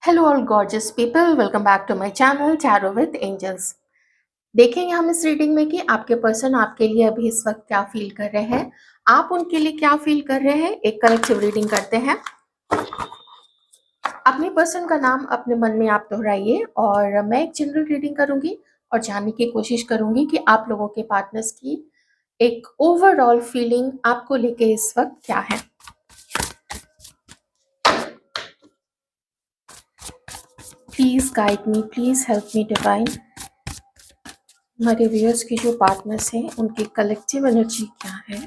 Hello all gorgeous people, welcome back to my channel tarot with angels. देखेंगे हम इस reading में कि आपके पर्सन आपके लिए अभी इस वक्त क्या फील कर रहे हैं, आप उनके लिए क्या फील कर रहे हैं। एक कलेक्टिव रीडिंग करते हैं। अपने पर्सन का नाम अपने मन में आप दोहराइए और मैं एक जनरल रीडिंग करूंगी और जानने की कोशिश करूंगी कि आप लोगों के पार्टनर्स की एक ओवरऑल फीलिंग आपको लेके इस वक्त क्या है। Please guide me, please help me divine. हमारे व्यूअर्स के जो पार्टनर्स हैं उनकी कलेक्टिव एनर्जी क्या है।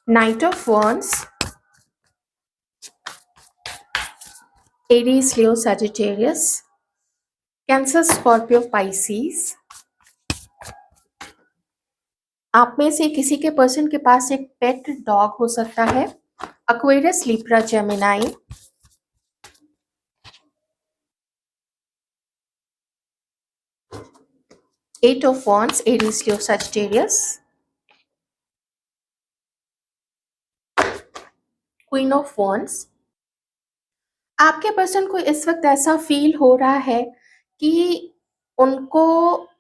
Night of wands, Aries, Leo, Sagittarius, cancer, Scorpio, Pisces. आप में से किसी के पर्सन के पास एक पेट डॉग हो सकता है। Aquarius, Libra, Gemini. Eight of wands, Aries, Leo, Sagittarius, queen of wands। आपके पर्सन को इस वक्त ऐसा फील हो रहा है कि उनको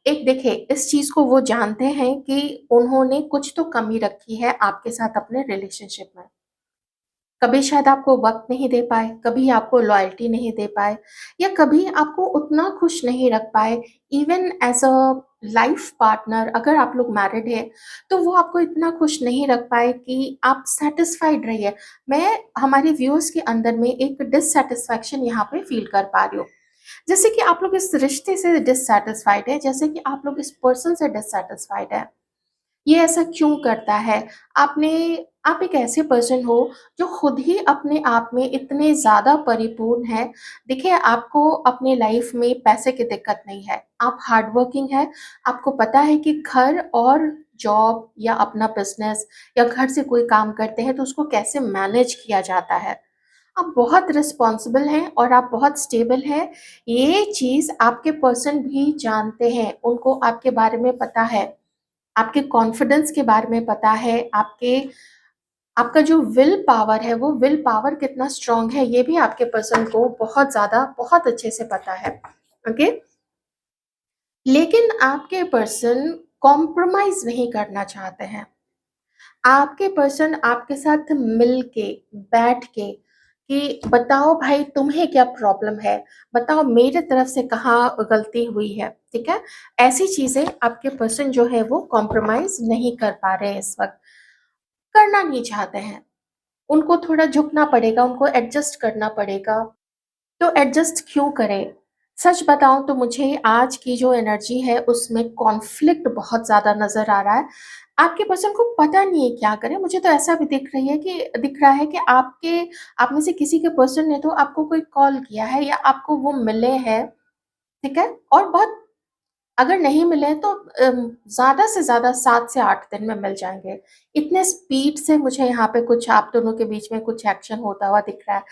एक देखे इस चीज को वो जानते हैं कि उन्होंने कुछ तो कमी रखी है आपके साथ अपने रिलेशनशिप में। कभी शायद आपको वक्त नहीं दे पाए, कभी आपको लॉयल्टी नहीं दे पाए, या कभी आपको उतना खुश नहीं रख पाए। Even as a life partner अगर आप लोग मैरिड है तो वो आपको इतना खुश नहीं रख पाए कि आप सेटिस्फाइड रहिए। मैं हमारे व्यूअर्स के अंदर में एक डिससेटिस्फैक्शन यहाँ पे फील कर पा रही हूँ। जैसे कि आप लोग इस रिश्ते से डिससेटिस्फाइड है, जैसे कि आप लोग इस पर्सन से डिससेटिस्फाइड है। ये ऐसा क्यों करता है? आपने आप एक ऐसे पर्सन हो जो खुद ही अपने आप में इतने ज़्यादा परिपूर्ण है। देखिए, आपको अपने लाइफ में पैसे की दिक्कत नहीं है, आप हार्ड वर्किंग है। आपको पता है कि घर और जॉब या अपना बिजनेस या घर से कोई काम करते हैं तो उसको कैसे मैनेज किया जाता है। आप बहुत रिस्पॉन्सिबल हैं और आप बहुत स्टेबल हैं। ये चीज़ आपके पर्सन भी जानते हैं, उनको आपके बारे में पता है, आपके कॉन्फिडेंस के बारे में पता है, आपके आपका जो विल पावर है वो विल पावर कितना स्ट्रांग है ये भी आपके पर्सन को बहुत ज़्यादा बहुत अच्छे से पता है। ओके, लेकिन आपके पर्सन कॉम्प्रोमाइज नहीं करना चाहते हैं। आपके पर्सन आपके साथ मिल के बैठ के कि बताओ भाई तुम्हें क्या प्रॉब्लम है, बताओ मेरे तरफ से कहाँ गलती हुई है। ठीक है, ऐसी चीजें आपके पर्सन जो है वो कॉम्प्रोमाइज नहीं कर पा रहे हैं इस वक्त, करना नहीं चाहते हैं। उनको थोड़ा झुकना पड़ेगा, उनको एडजस्ट करना पड़ेगा। तो एडजस्ट क्यों करें? सच बताऊं तो मुझे आज की जो एनर्जी है उसमें कॉन्फ्लिक्ट बहुत ज्यादा नजर आ रहा है। आपके पर्सन को पता नहीं है क्या करे। मुझे तो ऐसा भी दिख रहा है कि आप में से किसी के पर्सन ने तो आपको कोई कॉल किया है या आपको वो मिले हैं। ठीक है, और बहुत अगर नहीं मिले तो ज़्यादा से ज़्यादा 7 से 8 दिन में मिल जाएँगे। इतने स्पीड से मुझे यहाँ पे कुछ आप दोनों के बीच में कुछ एक्शन होता हुआ दिख रहा है।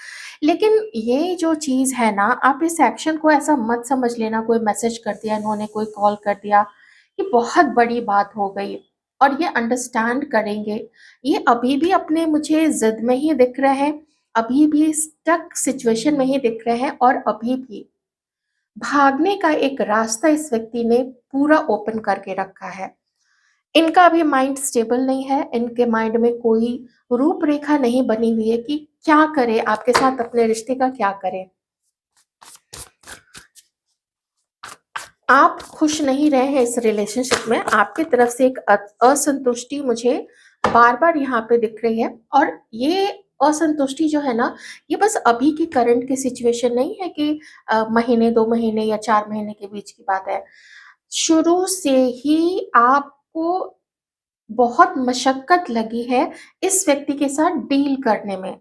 लेकिन ये जो चीज़ है ना, आप इस एक्शन को ऐसा मत समझ लेना, कोई मैसेज कर दिया इन्होंने, कोई कॉल कर दिया, ये बहुत बड़ी बात हो गई और ये अंडरस्टैंड करेंगे। ये अभी भी अपने मुझे ज़िद में ही दिख रहे हैं, अभी भी स्टक सिचुएशन में ही दिख रहे हैं और अभी भी भागने का एक रास्ता इस व्यक्ति ने पूरा ओपन करके रखा है। इनका अभी माइंड स्टेबल नहीं है, इनके माइंड में कोई रूपरेखा नहीं बनी हुई है कि क्या करे, आपके साथ अपने रिश्ते का क्या करे। आप खुश नहीं रहे हैं इस रिलेशनशिप में, आपकी तरफ से एक असंतुष्टि मुझे बार बार यहाँ पे दिख रही है। और ये असंतुष्टि जो है ना, ये बस अभी की करंट की सिचुएशन नहीं है कि महीने 2 महीने या 4 महीने के बीच की बात है। शुरू से ही आपको बहुत मशक्कत लगी है इस व्यक्ति के साथ डील करने में।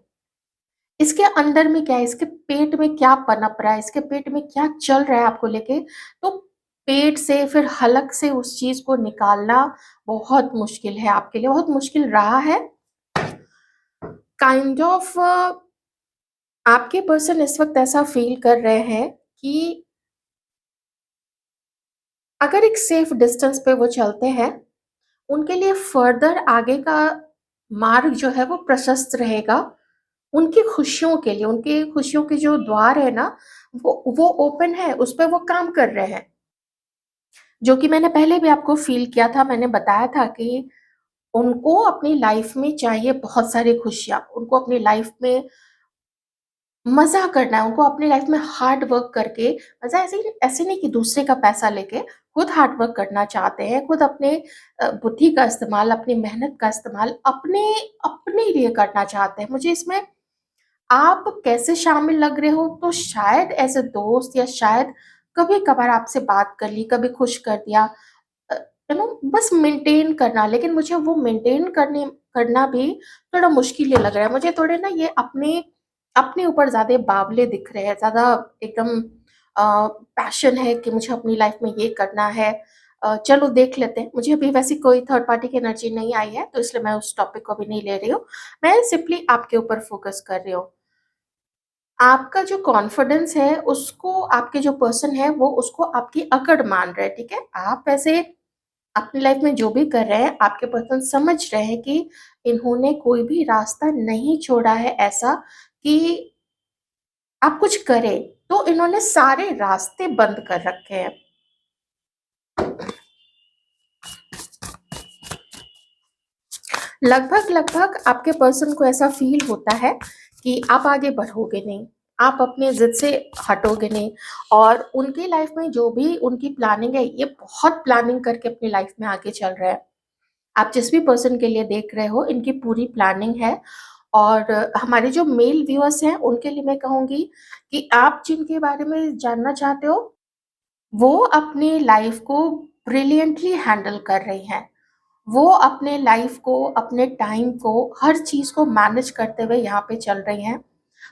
इसके अंदर में क्या है, इसके पेट में क्या पनप रहा है, इसके पेट में क्या चल रहा है आपको लेके। तो पेट से फिर हलक से उस चीज को निकालना बहुत मुश्किल है, आपके लिए बहुत मुश्किल रहा है। काइंड ऑफ आपके पर्सन इस वक्त ऐसा फील कर रहे हैं कि अगर एक सेफ डिस्टेंस पे वो चलते हैं, उनके लिए फर्दर आगे का मार्ग जो है वो प्रशस्त रहेगा। उनकी खुशियों के लिए, उनकी खुशियों के जो द्वार है ना, वो ओपन है, उस पे वो काम कर रहे हैं। जो कि मैंने पहले भी आपको फ़ील किया था, मैंने बताया था कि उनको अपनी लाइफ़ में चाहिए बहुत सारी खुशियाँ, उनको अपनी लाइफ़ में मज़ा करना है, उनको अपनी लाइफ़ में हार्ड वर्क करके मज़ा, ऐसे नहीं कि दूसरे का पैसा लेके, खुद हार्ड वर्क करना चाहते हैं, खुद अपने बुद्धि का इस्तेमाल, अपनी मेहनत का इस्तेमाल अपने अपने लिए करना चाहते हैं। मुझे इसमें आप कैसे शामिल लग रहे हो, तो शायद एज़ अ दोस्त या शायद कभी-कभार आपसे बात कर ली, कभी खुश कर दिया, अ, बस मेंटेन करना। लेकिन मुझे वो मेंटेन करना भी थोड़ा मुश्किल ही लग रहा है। मुझे थोड़े ना ये अपने अपने ऊपर ज़्यादा बावले दिख रहे हैं, ज़्यादा एकदम पैशन है कि मुझे अपनी लाइफ़ में ये करना है। चलो देख लेते हैं। मुझे अभी वैसी कोई थर्ड पार्टी की एनर्जी नहीं आई है, तो इसलिए मैं उस टॉपिक को अभी नहीं ले रही हूँ। मैं सिंपली आपके ऊपर फ़ोकस कर रही हूँ। आपका जो कॉन्फिडेंस है, उसको आपके जो पर्सन है, वो उसको आपकी अकड़ मान रहे हैं, ठीक है? आप ऐसे अपनी लाइफ में जो भी कर रहे हैं, आपके पर्सन समझ रहे हैं कि इन्होंने कोई भी रास्ता नहीं छोड़ा है ऐसा कि आप कुछ करें, तो इन्होंने सारे रास्ते बंद कर रखे हैं। लगभग आपके पर्सन को ऐसा फ़ील होता है कि आप आगे बढ़ोगे नहीं, आप अपनी ज़िद से हटोगे नहीं, और उनकी लाइफ में जो भी उनकी प्लानिंग है, ये बहुत प्लानिंग करके अपनी लाइफ में आगे चल रहे हैं। आप जिस भी पर्सन के लिए देख रहे हो, इनकी पूरी प्लानिंग है। और हमारे जो मेल व्यूअर्स हैं, उनके लिए मैं कहूँगी कि आप जिनके बारे में जानना चाहते हो, वो अपनी लाइफ को ब्रिलियंटली हैंडल कर रही हैं। वो अपने लाइफ को, अपने टाइम को, हर चीज़ को मैनेज करते हुए यहाँ पे चल रही हैं।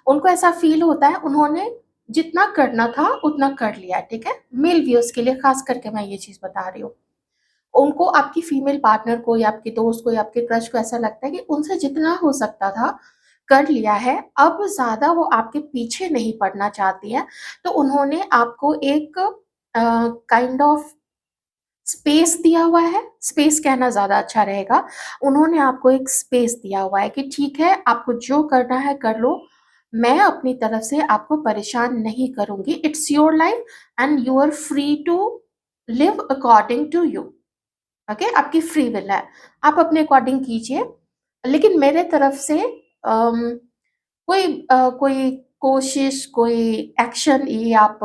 उनको ऐसा फ़ील होता है उन्होंने जितना करना था उतना कर लिया है, ठीक है? मेल व्यूअर्स के लिए ख़ास करके मैं ये चीज़ बता रही हूँ। उनको आपकी फीमेल पार्टनर को या आपके दोस्त को या आपके क्रश को ऐसा लगता है कि उनसे जितना हो सकता था, कर लिया है, अब ज़्यादा वो आपके पीछे नहीं पड़ना चाहती हैं। तो उन्होंने आपको एक काइंड ऑफ स्पेस दिया हुआ है, स्पेस कहना ज़्यादा अच्छा रहेगा। उन्होंने आपको एक स्पेस दिया हुआ है कि ठीक है, आपको जो करना है कर लो, मैं अपनी तरफ से आपको परेशान नहीं करूँगी। It's your life and you are free to live according to you. Okay? आपकी फ्री विल है, आप अपने अकॉर्डिंग कीजिए। लेकिन मेरे तरफ से कोई कोशिश, कोई एक्शन ये आप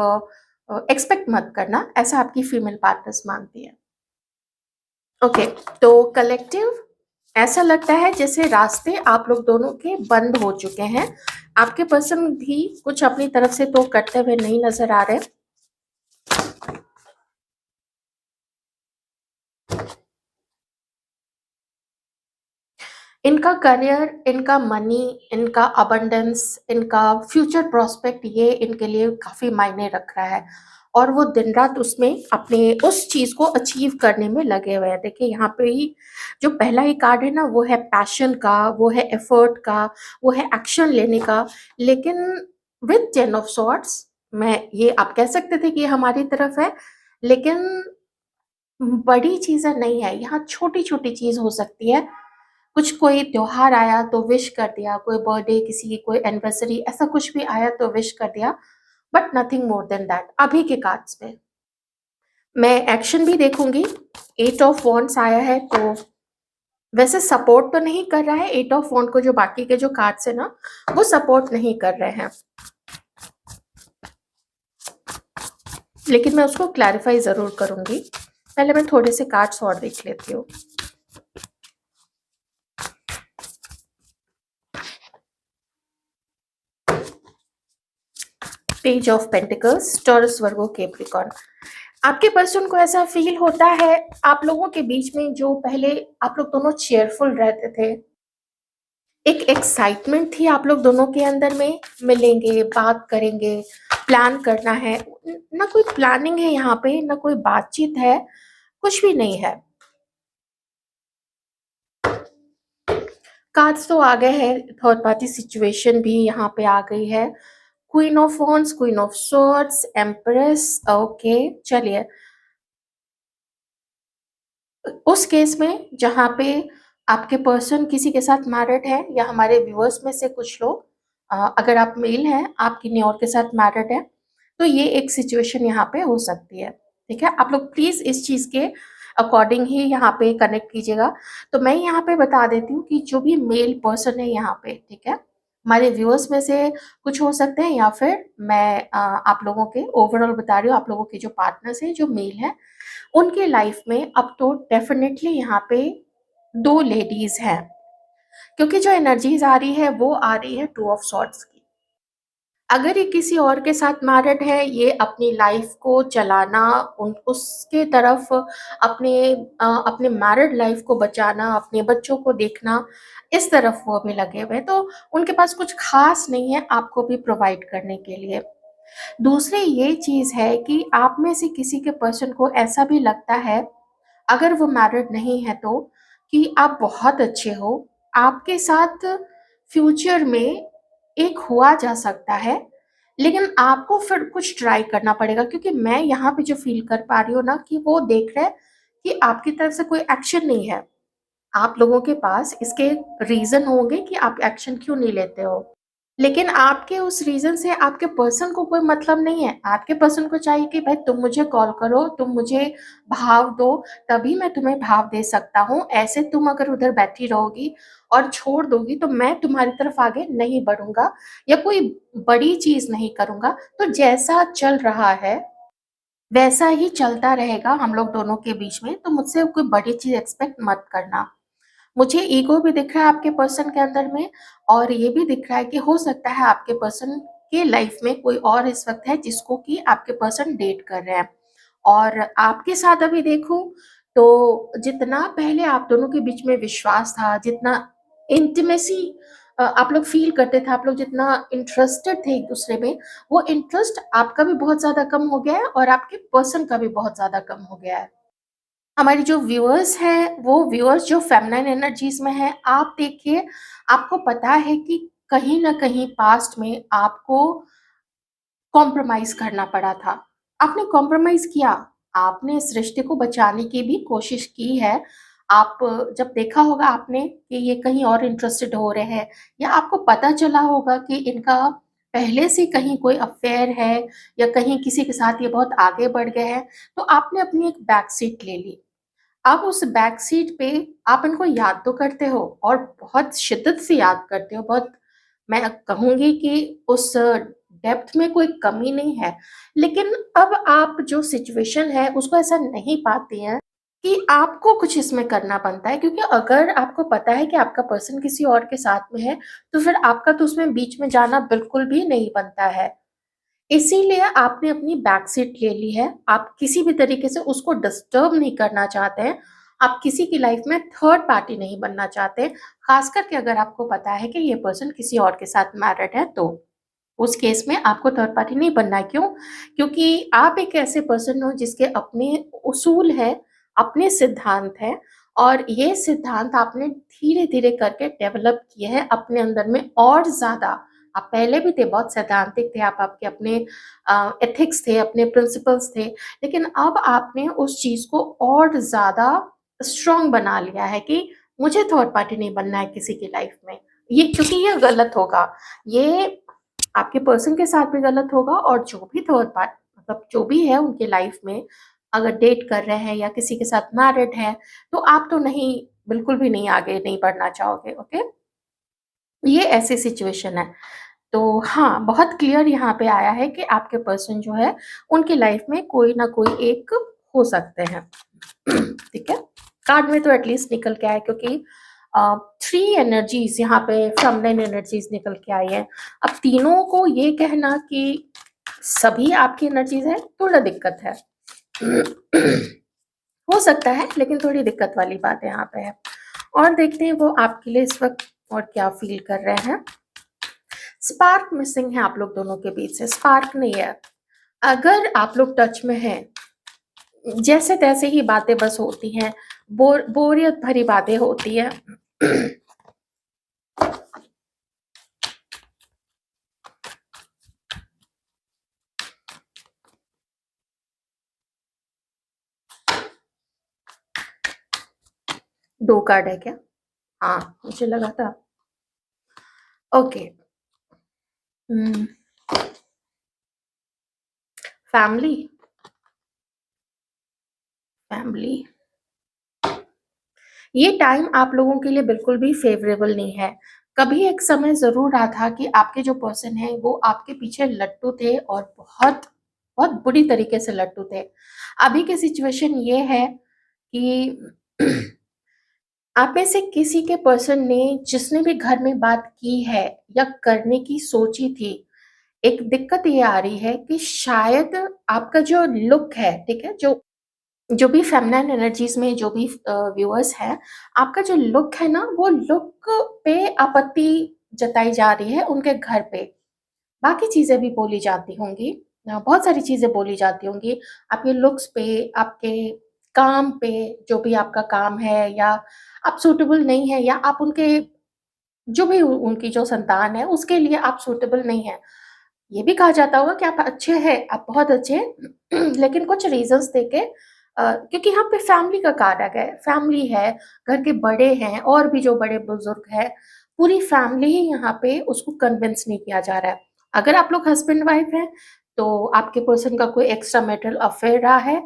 एक्सपेक्ट मत करना, ऐसा आपकी फीमेल पार्टनर्स मानती हैं। ओके, तो कलेक्टिव ऐसा लगता है जैसे रास्ते आप लोग दोनों के बंद हो चुके हैं। आपके पर्सन भी कुछ अपनी तरफ से तो करते हुए नहीं नज़र आ रहे। इनका करियर, इनका मनी, इनका अबंडेंस, इनका फ्यूचर प्रोस्पेक्ट, ये इनके लिए काफ़ी मायने रख रहा है, और वो दिन-रात उसमें अपने उस चीज़ को अचीव करने में लगे हुए हैं। देखिए यहाँ पे ही जो पहला ही कार्ड है ना, वो है पैशन का, वो है एफर्ट का, वो है एक्शन लेने का। लेकिन विद 10 ऑफ सॉर्ड्स, मैं ये आप कह सकते थे कि ये हमारी तरफ है, लेकिन बड़ी चीज़ें नहीं है, यहाँ छोटी-छोटी चीज़ हो सकती है। कुछ कोई त्योहार आया तो विश कर दिया, कोई बर्थडे, किसी की कोई एनिवर्सरी, ऐसा कुछ भी आया तो विश कर दिया, but nothing more than that अभी के कार्ड्स पे। मैं एक्शन भी देखूँगी, 8 ऑफ वॉन्ड्स आया है, तो वैसे सपोर्ट तो नहीं कर रहा है। 8 ऑफ वॉन्ड को जो बाकी के जो कार्ड्स है ना, वो सपोर्ट नहीं कर रहे हैं। लेकिन मैं उसको क्लैरिफाई ज़रूर करूँगी। पहले मैं थोड़े से कार्ड्स और देख लेती हूँ। Page of pentacles, taurus, Virgo, Capricorn. आपके पर्सन को ऐसा फील होता है आप लोगों के बीच में, जो पहले आप लोग दोनों चेयरफुल रहते थे, एक एक्साइटमेंट थी आप लोग दोनों के अंदर में, मिलेंगे, बात करेंगे, प्लान करना है। ना कोई प्लानिंग है यहाँ पे, ना कोई बातचीत है, कुछ भी नहीं है। कार्ड्स तो आ गए हैं, थर्ड पार्टी सिचुएशन भी यहाँ पे आ गई है। Queen of wands, queen of swords, empress. Okay, चलिए उस केस में जहाँ पे आपके पर्सन किसी के साथ मैरिड है, या हमारे व्यूअर्स में से कुछ लोग, अगर आप मेल हैं, आप किन्हीं और के साथ मैरिड हैं, तो ये एक सिचुएशन यहाँ पे हो सकती है। ठीक है, आप लोग प्लीज इस चीज के अकॉर्डिंग ही यहाँ पे कनेक्ट कीजिएगा। तो मैं यहाँ पे बता देती हूँ कि जो भी मेल पर्सन है यहाँ पे, ठीक है, हमारे व्यूअर्स में से कुछ हो सकते हैं, या फिर मैं आप लोगों के ओवरऑल बता रही हूँ, आप लोगों के जो पार्टनर्स हैं जो मेल हैं, उनके लाइफ में अब तो डेफिनेटली यहाँ पे दो लेडीज हैं, क्योंकि जो एनर्जीज आ रही है वो आ रही है टू ऑफ सॉर्ड्स की। अगर ये किसी और के साथ मैरिड है, ये अपनी लाइफ को चलाना, उन उसके तरफ अपने मैरिड लाइफ को बचाना, अपने बच्चों को देखना, इस तरफ वो भी लगे हुए हैं, तो उनके पास कुछ खास नहीं है आपको भी प्रोवाइड करने के लिए। दूसरी ये चीज है कि आप में से किसी के पर्सन को ऐसा भी लगता है, अगर वो मैरिड नहीं है तो, कि आप बहुत अच्छे हो, आपके साथ फ्यूचर में एक हुआ जा सकता है, लेकिन आपको फिर कुछ ट्राई करना पड़ेगा, क्योंकि मैं यहाँ पे जो फील कर पा रही हूँ ना, कि वो देख रहे हैं कि आपकी तरफ से कोई एक्शन नहीं है। आप लोगों के पास इसके रीजन होंगे कि आप एक्शन क्यों नहीं लेते हो, लेकिन आपके उस रीजन से आपके पर्सन को कोई मतलब नहीं है। आपके पर्सन को चाहिए कि भाई तुम मुझे कॉल करो, तुम मुझे भाव दो, तभी मैं तुम्हें भाव दे सकता हूँ। ऐसे तुम अगर उधर बैठी रहोगी और छोड़ दोगी तो मैं तुम्हारी तरफ आगे नहीं बढ़ूंगा, या कोई बड़ी चीज नहीं करूंगा। तो जैसा चल रहा है वैसा ही चलता रहेगा हम लोग दोनों के बीच में, तो मुझसे कोई बड़ी चीज एक्सपेक्ट मत करना। मुझे ईगो भी दिख रहा है आपके पर्सन के अंदर में, और ये भी दिख रहा है कि हो सकता है आपके पर्सन के लाइफ में कोई और इस वक्त है जिसको कि आपके पर्सन डेट कर रहे हैं। और आपके साथ अभी देखूं तो जितना पहले आप दोनों के बीच में विश्वास था, जितना इंटीमेसी आप लोग फील करते थे, आप लोग जितना इंटरेस्टेड थे एक दूसरे में, वो इंटरेस्ट आपका भी बहुत ज्यादा कम हो गया है और आपके पर्सन का भी बहुत ज्यादा कम हो गया है। हमारी जो व्यूअर्स हैं, वो व्यूअर्स जो फेमिनाइन एनर्जीज में है, आप देखिए, आपको पता है कि कहीं ना कहीं पास्ट में आपको कॉम्प्रोमाइज करना पड़ा था। आपने कॉम्प्रोमाइज किया, आपने इस रिश्ते को बचाने की भी कोशिश की है। आप जब देखा होगा आपने कि ये कहीं और इंटरेस्टेड हो रहे हैं, या आपको पता चला होगा कि इनका पहले से कहीं कोई अफेयर है, या कहीं किसी के साथ ये बहुत आगे बढ़ गए हैं, तो आपने अपनी एक बैक सीट ले ली। अब उस बैक सीट पे आप इनको याद तो करते हो, और बहुत शिद्दत से याद करते हो, बहुत, मैं कहूंगी कि उस डेप्थ में कोई कमी नहीं है। लेकिन अब आप जो सिचुएशन है उसको ऐसा नहीं पाते हैं कि आपको कुछ इसमें करना बनता है, क्योंकि अगर आपको पता है कि आपका पर्सन किसी और के साथ में है, तो फिर आपका तो उसमें बीच में जाना बिल्कुल भी नहीं बनता है। इसीलिए आपने अपनी बैक सीट ले ली है। आप किसी भी तरीके से उसको डिस्टर्ब नहीं करना चाहते हैं। आप किसी की लाइफ में थर्ड पार्टी नहीं बनना चाहते, खास करके अगर आपको पता है कि ये पर्सन किसी और के साथ मैरिड है, तो उस केस में आपको थर्ड पार्टी नहीं बनना है। क्यों? क्योंकि आप एक ऐसे पर्सन हो जिसके अपने उसूल है, अपने सिद्धांत है, और ये सिद्धांत आपने धीरे धीरे करके डेवलप किए हैं अपने अंदर में और ज्यादा। आप पहले भी थे, बहुत सैद्धांतिक थे, आप आपके अपने एथिक्स थे, अपने प्रिंसिपल्स थे, लेकिन अब आपने उस चीज को और ज्यादा स्ट्रांग बना लिया है कि मुझे थर्ड पार्टी नहीं बनना है किसी की लाइफ में। ये, क्योंकि ये गलत होगा, ये आपके पर्सन के साथ भी गलत होगा, और जो भी थर्ड पार्ट, मतलब जो भी है उनके लाइफ में, अगर डेट कर रहे हैं या किसी के साथ मैरिड है, तो आप तो नहीं, बिल्कुल भी नहीं, आगे नहीं बढ़ना चाहोगे। ओके, ये ऐसी सिचुएशन है। तो हाँ, बहुत क्लियर यहाँ पे आया है कि आपके पर्सन जो है उनकी लाइफ में कोई ना कोई एक हो सकते हैं। ठीक है, कार्ड में तो एटलीस्ट निकल के आया, क्योंकि थ्री एनर्जीज यहाँ पे फेमिनिन एनर्जीज निकल के आई है। अब तीनों को ये कहना कि सभी आपकी एनर्जीज है, थोड़ा दिक्कत है। हो सकता है, लेकिन थोड़ी दिक्कत वाली बात यहाँ पे है। और देखते हैं वो आपके लिए इस वक्त और क्या फील कर रहे हैं। स्पार्क मिसिंग है आप लोग दोनों के बीच से, स्पार्क नहीं है। अगर आप लोग टच में हैं, जैसे तैसे ही बातें बस होती हैं, बोरियत भरी बातें होती है। 2 कार्ड है क्या? हाँ, मुझे लगा था। ओके। हुँ, फैमिली, फैमिली। ये टाइम आप लोगों के लिए बिल्कुल भी फ़ेवरेबल नहीं है। कभी एक समय ज़रूर रहा था कि आपके जो पर्सन हैं वो आपके पीछे लट्टू थे और बहुत, बहुत बुरी तरीके से लट्टू थे। अभी की सिचुएशन ये है कि आप में से किसी के पर्सन ने जिसने भी घर में बात की है या करने की सोची थी, एक दिक्कत ये आ रही है कि शायद आपका जो लुक है, ठीक है? जो जो भी फेमिनिन एनर्जीज़ में जो भी व्यूअर्स हैं, आपका जो लुक है ना, वो लुक पे आपत्ति जताई जा रही है उनके घर पे। बाकी चीज़ें भी बोली जाती होंगी, बहुत सारी चीज़ें बोली जाती होंगी, आपके लुक्स पे, आपके काम पे, जो भी आपका काम है या आप सूटेबल नहीं है या आप उनके जो भी उनकी जो संतान है, उसके लिए आप सूटेबल नहीं हैं। ये भी कहा जाता होगा कि आप अच्छे हैं, आप बहुत अच्छे हैं लेकिन कुछ रीज़न्स देके क्योंकि यहाँ पे फैमिली का कारक है, फैमिली है, घर के बड़े हैं और भी जो बड़े-बुज़ुर्ग हैं, पूरी फैमिली ही यहाँ पे उसको कन्विंस नहीं किया जा रहा है। अगर आप लोग हस्बैंड-वाइफ हैं, तो आपके पर्सन का कोई एक्स्ट्रा मैरिटल अफ़ेयर रहा है,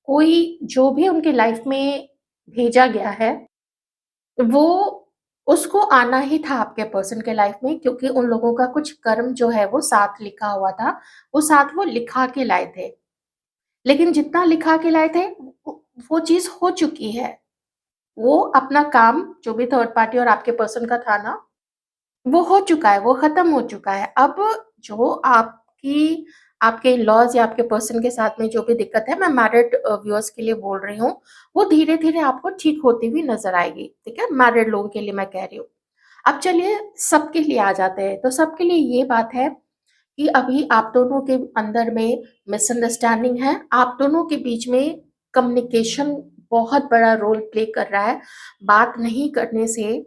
कोई जो भी उनकी लाइफ़ में भेजा गया है वो उसको आना ही था आपके पर्सन के लाइफ में क्योंकि उन लोगों का कुछ कर्म जो है वो साथ लिखा हुआ था, वो साथ वो लिखा के लाए थे। लेकिन जितना लिखा के लाए थे वो चीज़ हो चुकी है। वो अपना काम जो भी थर्ड पार्टी और आपके पर्सन का था ना, वो हो चुका है, वो खत्म हो चुका है। अब जो आपकी आपके इन-लॉज़ या आपके पर्सन के साथ में जो भी दिक्कत है, मैं मैरिड व्यूअर्स के लिए बोल रही हूँ, वो धीरे-धीरे आपको ठीक होती हुई नज़र आएगी, ठीक है? मैरिड लोगों के लिए मैं कह रही हूँ। अब चलिए सबके लिए आ जाते हैं, तो सबके लिए ये बात है कि अभी आप दोनों के अंदर में मिसअंडरस्टैंडिंग है, आप दोनों के बीच में कम्युनिकेशन बहुत बड़ा रोल प्ले कर रहा है। बात नहीं करने से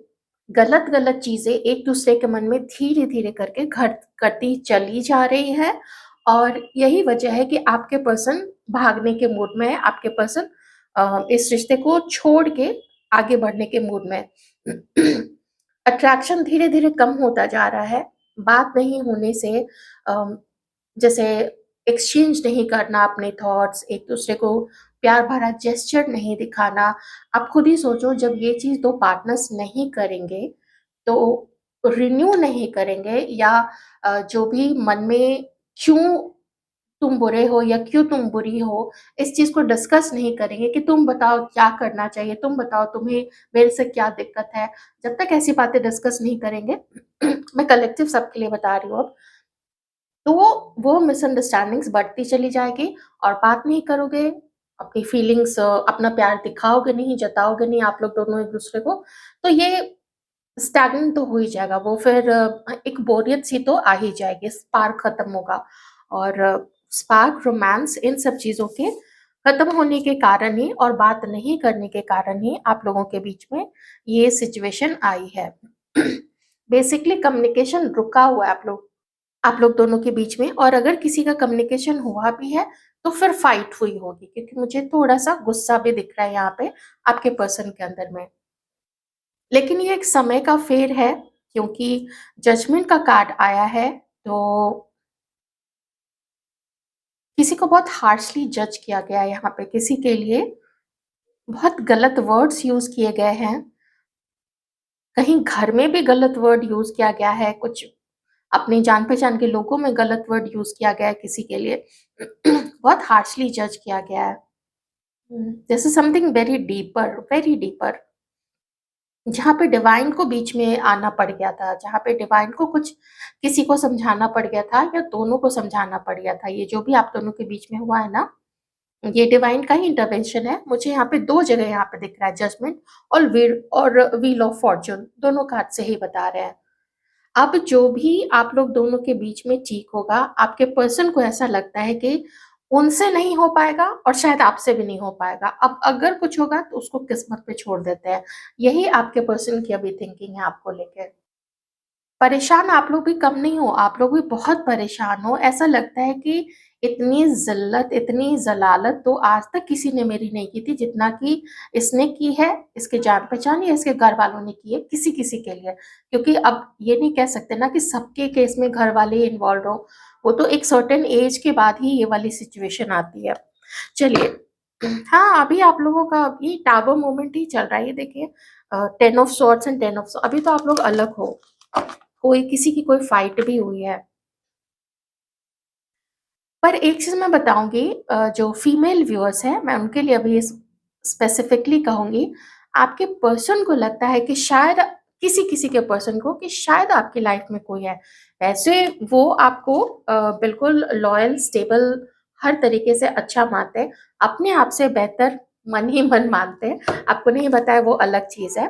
गलत-गलत चीज़ें एक-दूसरे के मन में धीरे-धीरे करके घट करती चली जा रही है और यही वजह है कि आपके पर्सन भागने के मूड में है, आपके पर्सन इस रिश्ते को छोड़ के आगे बढ़ने के मूड में है। अट्रैक्शन धीरे-धीरे कम होता जा रहा है, बात नहीं होने से अ, जैसे एक्सचेंज नहीं करना अपने थॉट्स, एक-दूसरे को प्यार भरा जेस्चर नहीं दिखाना। आप खुद ही सोचो जब ये चीज़ 2 पार्टनर्स नहीं करेंगे, तो रिन्यू नहीं करेंगे या जो भी मन में क्यों तुम बुरे हो या क्यों तुम बुरी हो, इस चीज़ को डिस्कस नहीं करेंगे कि तुम बताओ क्या करना चाहिए, तुम बताओ तुम्हें मेरे से क्या दिक्कत है। जब तक ऐसी बातें डिस्कस नहीं करेंगे मैं कलेक्टिव सबके लिए बता रही हूँ अब, तो वो मिसअंडरस्टैंडिंग्स बढ़ती चली जाएगी और बात नहीं करोगे, अपनी फीलिंग्स अपना प्यार दिखाओगे नहीं, जताओगे नहीं आप लोग दोनों एक-दूसरे को, तो ये स्टैग्नेंट तो हो ही जाएगा, वो फिर एक बोरियत सी तो आ ही जाएगी, स्पार्क खत्म होगा और स्पार्क, रोमांस इन सब चीज़ों के खत्म होने के कारण ही और बात नहीं करने के कारण ही आप लोगों के बीच में ये सिचुएशन आई है। बेसिकली कम्युनिकेशन रुका हुआ है आप लोग दोनों के बीच में और अगर किसी का कम्युनिकेशन हुआ भी है, तो फिर फाइट हुई होगी क्योंकि मुझे थोड़ा-सा गुस्सा भी दिख रहा है यहाँ पे आपके पर्सन के अंदर में। लेकिन ये एक समय का फेर है क्योंकि जजमेंट का कार्ड आया है, तो किसी को बहुत हार्शली जज किया गया है यहाँ पे, किसी के लिए बहुत गलत वर्ड्स यूज़ किए गए हैं। कहीं घर में भी गलत वर्ड यूज़ किया गया है, कुछ अपनी जान-पहचान के लोगों में गलत वर्ड यूज़ किया गया है किसी के लिए। बहुत हार्शली जज किया गया है। This is something very deeper जहाँ पे डिवाइन को बीच में आना पड़ गया था, जहाँ पे डिवाइन को कुछ किसी को समझाना पड़ गया था या दोनों को समझाना पड़ गया था। ये जो भी आप दोनों के बीच में हुआ है ना, ये डिवाइन का ही इंटरवेंशन है। मुझे यहाँ पे 2 जगह यहाँ पे दिख रहा है जजमेंट और व्हील ऑफ फॉर्च्यून दोनों कार्ड से ही बता रहे हैं। अब जो भी आप लोग दोनों के बीच में ठीक होगा, आपके पर्सन को ऐसा लगता है कि उनसे नहीं हो पाएगा और शायद आपसे भी नहीं हो पाएगा। अब अगर कुछ होगा तो उसको किस्मत पे छोड़ देते हैं। यही आपके पर्सन की अभी थिंकिंग है आपको लेके। परेशान आप लोग भी कम नहीं हो, आप लोग भी बहुत परेशान हो। ऐसा लगता है कि इतनी ज़िल्लत, इतनी ज़लालत तो आज तक किसी ने मेरी नहीं की थी जितना कि इसने की है, इसके जान-पहचान या इसके घरवालों ने की है किसी-किसी के लिए। क्योंकि अब ये नहीं कह सकते ना कि सबके केस में घरवाले ही इन्वॉल्व्ड हों, वो तो एक सर्टेन एज के बाद ही ये वाली सिचुएशन आती है। चलिए, हाँ, अभी आप लोगों का अभी टावर मोमेंट ही चल रहा है, ये देखिए 10 ऑफ सॉर्ड्स एंड 10 ऑफ अभी तो आप लोग अलग हो, कोई किसी की कोई फाइट भी हुई है। पर एक चीज़ मैं बताऊँगी जो फीमेल व्यूअर्स हैं, मैं उनके लिए अभी स्पेसिफिकली कहूँगी, आपके पर्सन को लगता है कि शायद किसी-किसी के पर्सन को कि शायद आपकी लाइफ में कोई है। वैसे वो आपको बिल्कुल लॉयल, स्टेबल, हर तरीके से अच्छा मानते हैं, अपने आप से बेहतर मन ही मन मानते हैं। आपको नहीं बताया वो अलग चीज़ है,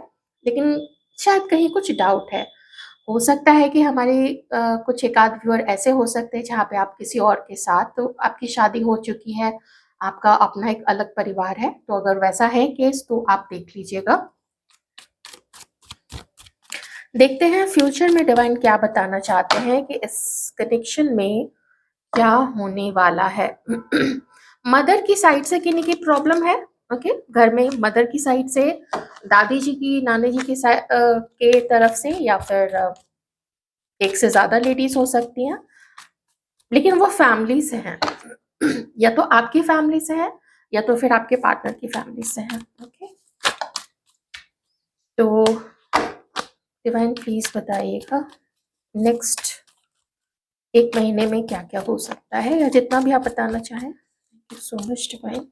लेकिन शायद कहीं कुछ डाउट है। हो सकता है कि हमारे कुछ एकाध व्यूअर ऐसे हो सकते हैं जहाँ पे आप किसी और के साथ तो आपकी शादी हो चुकी है, आपका अपना एक अलग परिवार है, तो अगर वैसा है केस तो आप देख लीजिएगा। देखते हैं फ्यूचर में डिवाइन क्या बताना चाहते हैं कि इस कनेक्शन में क्या होने वाला है। मदर की साइड से किन्हीं की प्रॉब्लम है, ओके घर में मदर की साइड से, दादी जी की, नानी जी की के तरफ से, या फिर एक से ज्यादा लेडीज हो सकती हैं, लेकिन वो फैमिली से हैं। या तो आपकी फैमिली से है या तो फिर आपके पार्टनर की फैमिली से है। ओके, तो डिवाइन प्लीज बताइएगा नेक्स्ट एक महीने में क्या क्या हो सकता है, या जितना भी आप बताना चाहें। Thank you so much divine.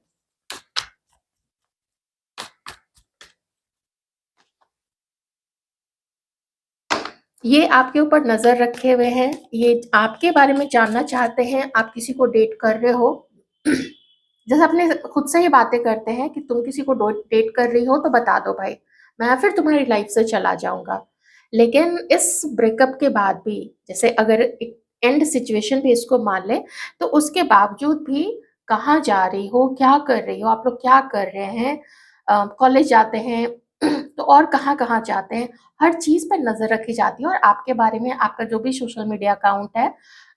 ये आपके ऊपर नजर रखे हुए हैं, ये आपके बारे में जानना चाहते हैं, आप किसी को डेट कर रहे हो। जैसे अपने खुद से ही बातें करते हैं कि तुम किसी को डेट कर रही हो तो बता दो भाई, मैं फिर तुम्हारी लाइफ से चला जाऊंगा। लेकिन इस ब्रेकअप के बाद भी, जैसे अगर एक एंड सिचुएशन भी इसको मान ले, तो उसके बावजूद भी कहाँ जा रही हो, क्या कर रही हो, आप लोग क्या कर रहे हैं, कॉलेज जाते हैं तो और कहाँ कहाँ जाते हैं, हर चीज पर नजर रखी जाती है। और आपके बारे में आपका जो भी सोशल मीडिया अकाउंट है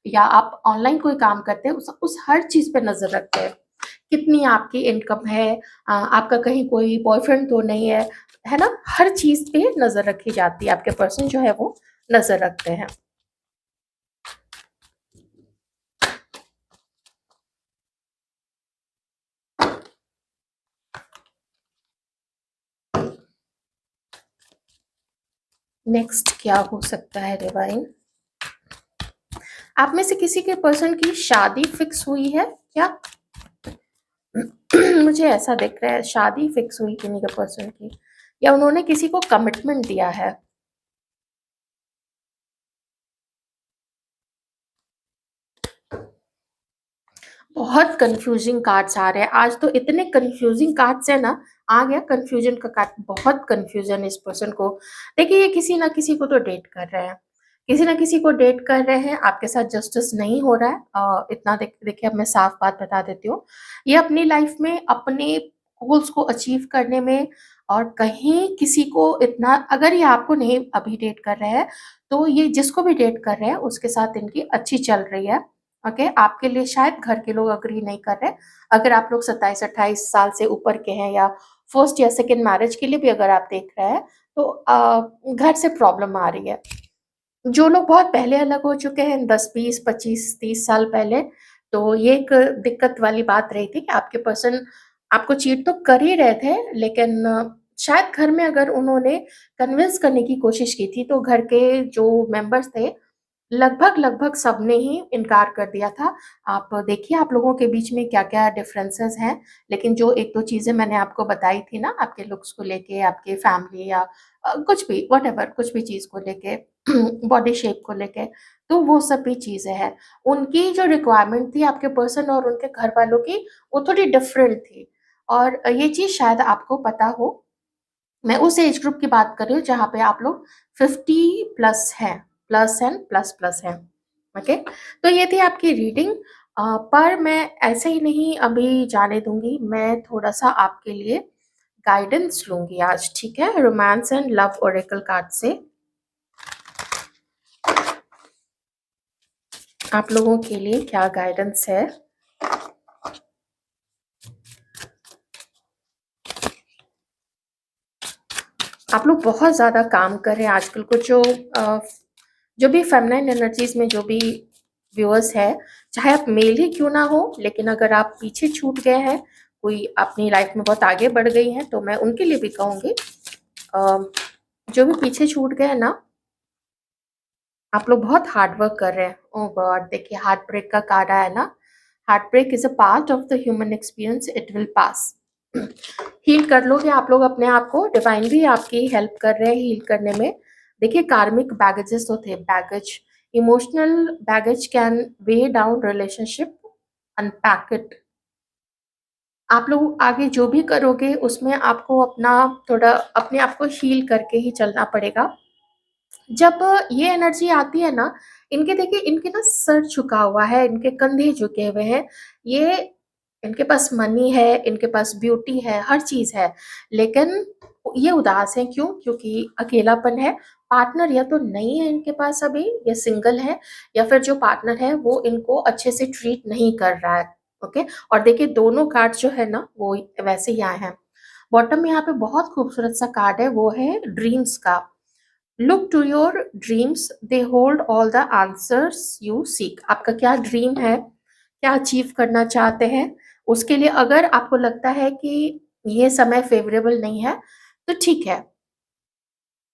या आप ऑनलाइन कोई काम करते हैं, उस हर चीज पे नजर रखते हैं। कितनी आपकी इनकम है, आपका कहीं कोई बॉयफ्रेंड तो नहीं है ना, हर चीज पे नजर रखी जाती है, आपके पर्सन जो है वो नजर रखते हैं। नेक्स्ट क्या हो सकता है डिवाइन, आप में से किसी के पर्सन की शादी फिक्स हुई है क्या? मुझे ऐसा दिख रहा है शादी फिक्स हुई किन्हीं के पर्सन की, या उन्होंने किसी को कमिटमेंट दिया है। बहुत कंफ्यूजिंग कार्ड्स आ रहे हैं आज तो, इतने कंफ्यूजिंग कार्ड्स है ना, आ गया कंफ्यूजन का कार्ड, बहुत कंफ्यूजन इस पर्सन को। देखिए ये किसी ना किसी को तो डेट कर रहे हैं, किसी ना किसी को डेट कर रहे हैं, आपके साथ जस्टिस नहीं हो रहा है। इतना देखिए अब मैं साफ बात बता देती हूँ, ये अपनी लाइफ में अपने गोल्स को अचीव करने में, और कहीं किसी को इतना, अगर ये आपको नहीं अभी डेट कर रहे हैं तो ये जिसको भी डेट कर रहे हैं उसके साथ इनकी अच्छी चल रही है। ओके, आपके लिए शायद घर के लोग अग्री नहीं कर रहे। अगर आप लोग 27-28 साल से ऊपर के हैं, या फर्स्ट या सेकंड मैरिज के लिए भी अगर आप देख रहे हैं, तो घर से प्रॉब्लम आ रही है। जो लोग बहुत पहले अलग हो चुके हैं, 10-20-25-30 साल पहले, तो ये एक दिक्कत वाली बात रही थी कि आपके पर्सन आपको चीट तो कर ही रहे थे, लेकिन शायद घर में अगर उन्होंने कन्विंस करने की कोशिश की थी, तो घर के जो मेंबर्स थे लगभग सबने ही इनकार कर दिया था। आप देखिए आप लोगों के बीच में क्या-क्या डिफरेंसेस हैं, लेकिन जो 1-2 चीज़ें मैंने आपको बताई थी ना, आपके लुक्स को लेके, आपके फैमिली या कुछ भी व्हाटएवर, कुछ भी चीज़ को लेके, बॉडी शेप को लेके, तो वो सब भी चीज़ें हैं। उनकी जो रिक्वायरमेंट थी आपके पर्सन और उनके घरवालों की, वो थोड़ी डिफरेंट थी, और ये चीज़ शायद आपको पता हो। मैं उस एज ग्रुप की बात कर रही हूँ जहाँ पे आप लोग 50 प्लस हैं, प्लस एंड प्लस प्लस हैं। ओके, तो ये थी आपकी रीडिंग। पर मैं ऐसे ही नहीं अभी जाने दूंगी, मैं थोड़ा सा आपके लिए गाइडेंस लूंगी आज, ठीक है, romance and love Oracle card से। आप लोगों के लिए क्या गाइडेंस है आप लोग बहुत ज़्यादा काम कर रहे हैं आजकल को जो भी फेमिनाइन एनर्जीज में जो भी व्यूअर्स है, चाहे आप मेल ही क्यों ना हो, लेकिन अगर आप पीछे छूट गए हैं, कोई अपनी लाइफ में बहुत आगे बढ़ गई हैं, तो मैं उनके लिए भी कहूँगी, जो भी पीछे छूट गए हैं ना, आप लोग बहुत हार्ड वर्क कर रहे हैं। ओह गॉड, देखिए हार्ट ब्रेक का कार्ड आया ना। Heartbreak is a part of the human experience, it will pass. Heal कर लोगे आप लोग अपने आप को, डिवाइन भी आपकी हेल्प कर रहे हैं हील करने में। देखिए कार्मिक बैगेजेस तो थे, baggage, emotional baggage can way down relationship, unpack it. आप लोग आगे जो भी करोगे उसमें आपको अपना थोड़ा अपने आप को हील करके ही चलना पड़ेगा। जब ये एनर्जी आती है ना, इनके देखिए, इनके ना सर झुका हुआ है, इनके कंधे झुके हुए हैं, ये इनके पास मनी है, इनके पास ब्यूटी है, हर चीज है, लेकिन ये उदास है। क्यों? क्योंकि अकेलापन है। पार्टनर या तो नहीं है इनके पास अभी, ये सिंगल है, या फिर जो पार्टनर है वो इनको अच्छे से ट्रीट नहीं कर रहा है। ओके, और देखिए दोनों कार्ड जो है ना वो वैसे ही आए हैं। बॉटम में यहाँ पे बहुत खूबसूरत सा कार्ड है, वो है ड्रीम्स का। Look to your dreams, they hold all the answers you seek. आपका क्या ड्रीम है, क्या अचीव करना चाहते हैं, उसके लिए अगर आपको लगता है कि ये समय फेवरेबल नहीं है, तो ठीक है,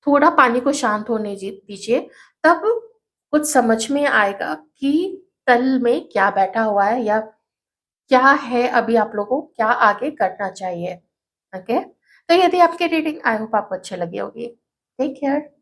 थोड़ा पानी को शांत होने दीजिए, तब कुछ समझ में आएगा कि तल में क्या बैठा हुआ है, या क्या है अभी आप लोगों को क्या आगे करना चाहिए। ओके, तो यदि आपकी रीडिंग आई होप आपको अच्छी लगी होगी। Take care.